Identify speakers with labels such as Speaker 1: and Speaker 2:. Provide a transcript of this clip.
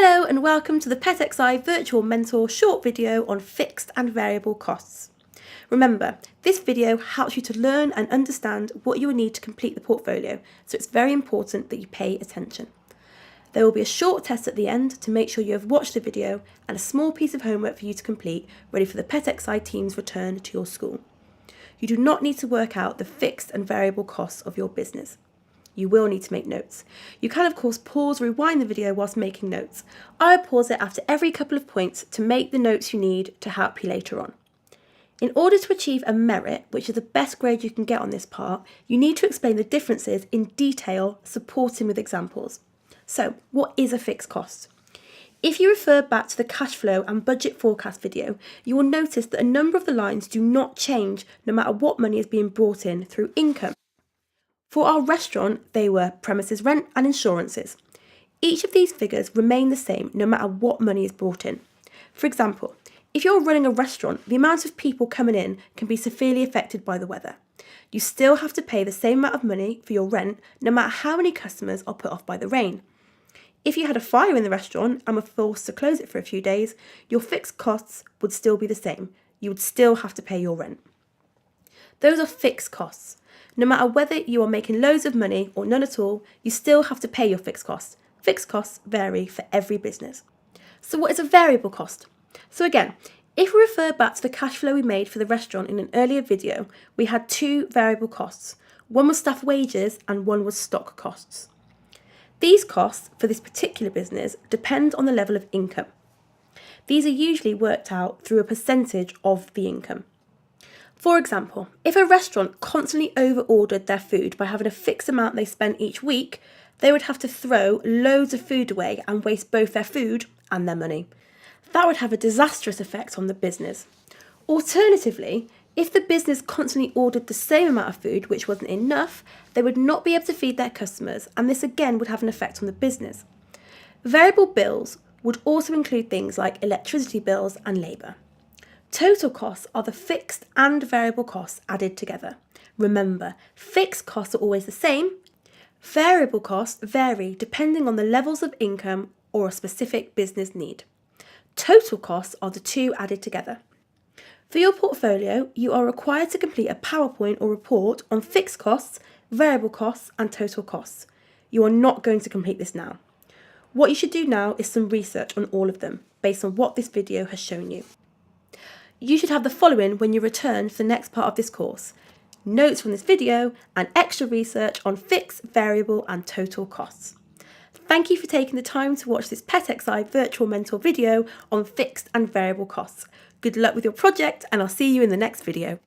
Speaker 1: Hello and welcome to the PetXI Virtual Mentor short video on fixed and variable costs. Remember, this video helps you to learn and understand what you will need to complete the portfolio, so it's very important that you pay attention. There will be a short test at the end to make sure you have watched the video and a small piece of homework for you to complete, ready for the PetXI team's return to your school. You do not need to work out the fixed and variable costs of your business. You will need to make notes. You can of course pause, rewind the video whilst making notes. I would pause it after every couple of points to make the notes you need to help you later on. In order to achieve a merit, which is the best grade you can get on this part, you need to explain the differences in detail, supporting with examples. So, what is a fixed cost? If you refer back to the cash flow and budget forecast video, you will notice that a number of the lines do not change no matter what money is being brought in through income. For our restaurant, they were premises rent and insurances. Each of these figures remain the same no matter what money is brought in. For example, if you're running a restaurant, the amount of people coming in can be severely affected by the weather. You still have to pay the same amount of money for your rent no matter how many customers are put off by the rain. If you had a fire in the restaurant and were forced to close it for a few days, your fixed costs would still be the same. You would still have to pay your rent. Those are fixed costs. No matter whether you are making loads of money or none at all, you still have to pay your fixed costs. Fixed costs vary for every business. So what is a variable cost? So again, if we refer back to the cash flow we made for the restaurant in an earlier video, we had two variable costs. One was staff wages and one was stock costs. These costs for this particular business depend on the level of income. These are usually worked out through a percentage of the income. For example, if a restaurant constantly over-ordered their food by having a fixed amount they spent each week, they would have to throw loads of food away and waste both their food and their money. That would have a disastrous effect on the business. Alternatively, if the business constantly ordered the same amount of food, which wasn't enough, they would not be able to feed their customers, and this again would have an effect on the business. Variable bills would also include things like electricity bills and labour. Total costs are the fixed and variable costs added together. Remember, fixed costs are always the same. Variable costs vary depending on the levels of income or a specific business need. Total costs are the two added together. For your portfolio, you are required to complete a PowerPoint or report on fixed costs, variable costs, and total costs. You are not going to complete this now. What you should do now is some research on all of them, based on what this video has shown you. You should have the following when you return for the next part of this course: notes from this video and extra research on fixed, variable and total costs. Thank you for taking the time to watch this PetXI Virtual Mentor video on fixed and variable costs. Good luck with your project and I'll see you in the next video.